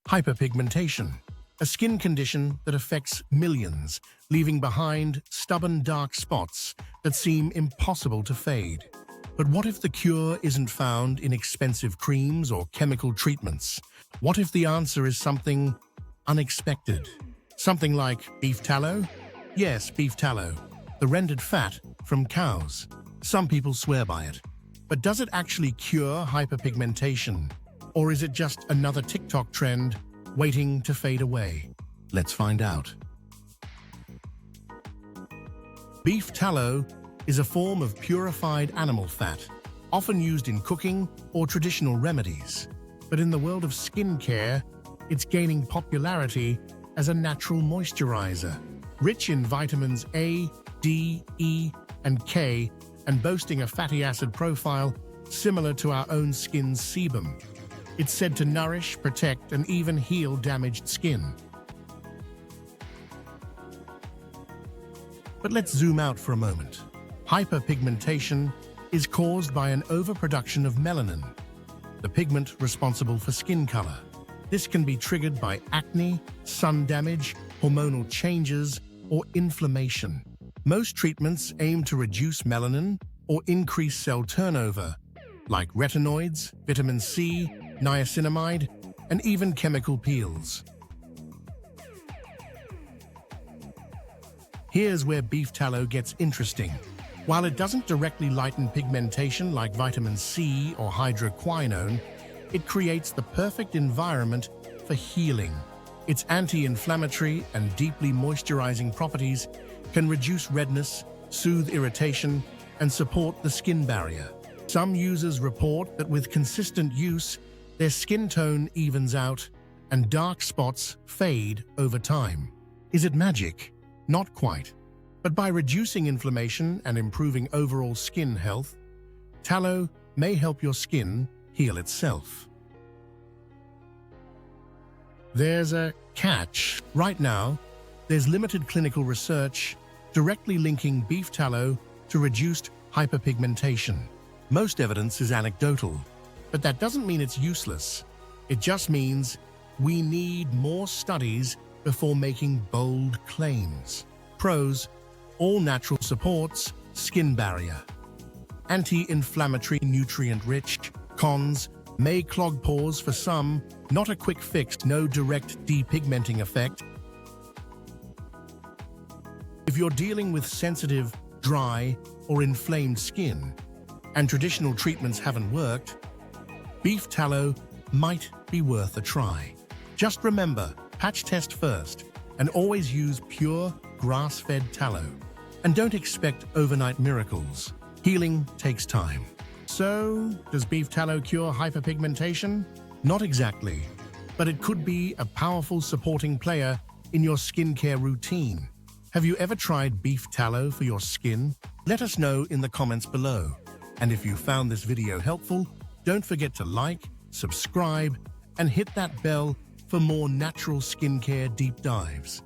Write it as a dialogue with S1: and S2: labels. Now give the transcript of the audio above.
S1: Hyperpigmentation, a skin condition that affects millions, leaving behind stubborn dark spots that seem impossible to fade. But what if the cure isn't found in expensive creams or chemical treatments? What if the answer is something unexpected? Something like beef tallow? Yes, beef tallow, the rendered fat from cows. Some people swear by it. But does it actually cure hyperpigmentation? Or is it just another TikTok trend waiting to fade away? Let's find out. Beef tallow is a form of purified animal fat, often used in cooking or traditional remedies. But in the world of skincare, it's gaining popularity as a natural moisturizer, rich in vitamins A, D, E, and K, and boasting a fatty acid profile similar to our own skin's sebum. It's said to nourish, protect, and even heal damaged skin. But let's zoom out for a moment. Hyperpigmentation is caused by an overproduction of melanin, the pigment responsible for skin color. This can be triggered by acne, sun damage, hormonal changes, or inflammation. Most treatments aim to reduce melanin or increase cell turnover, like retinoids, vitamin C, niacinamide, and even chemical peels. Here's where beef tallow gets interesting. While it doesn't directly lighten pigmentation like vitamin C or hydroquinone, it creates the perfect environment for healing. Its anti-inflammatory and deeply moisturizing properties can reduce redness, soothe irritation, and support the skin barrier. Some users report that with consistent use, their skin tone evens out and dark spots fade over time. Is it magic? Not quite. But by reducing inflammation and improving overall skin health, tallow may help your skin heal itself. There's a catch. Right now, there's limited clinical research directly linking beef tallow to reduced hyperpigmentation. Most evidence is anecdotal, but that doesn't mean it's useless. It just means we need more studies before making bold claims. Pros: all natural supports skin barrier. Anti-inflammatory, nutrient-rich. Cons: may clog pores for some, not a quick fix, no direct depigmenting effect. If you're dealing with sensitive, dry, or inflamed skin, and traditional treatments haven't worked, beef tallow might be worth a try. Just remember, patch test first, and always use pure, grass-fed tallow. And don't expect overnight miracles. Healing takes time. So, does beef tallow cure hyperpigmentation? Not exactly, but it could be a powerful supporting player in your skincare routine. Have you ever tried beef tallow for your skin? Let us know in the comments below. And if you found this video helpful, don't forget to like, subscribe, and hit that bell for more natural skincare deep dives.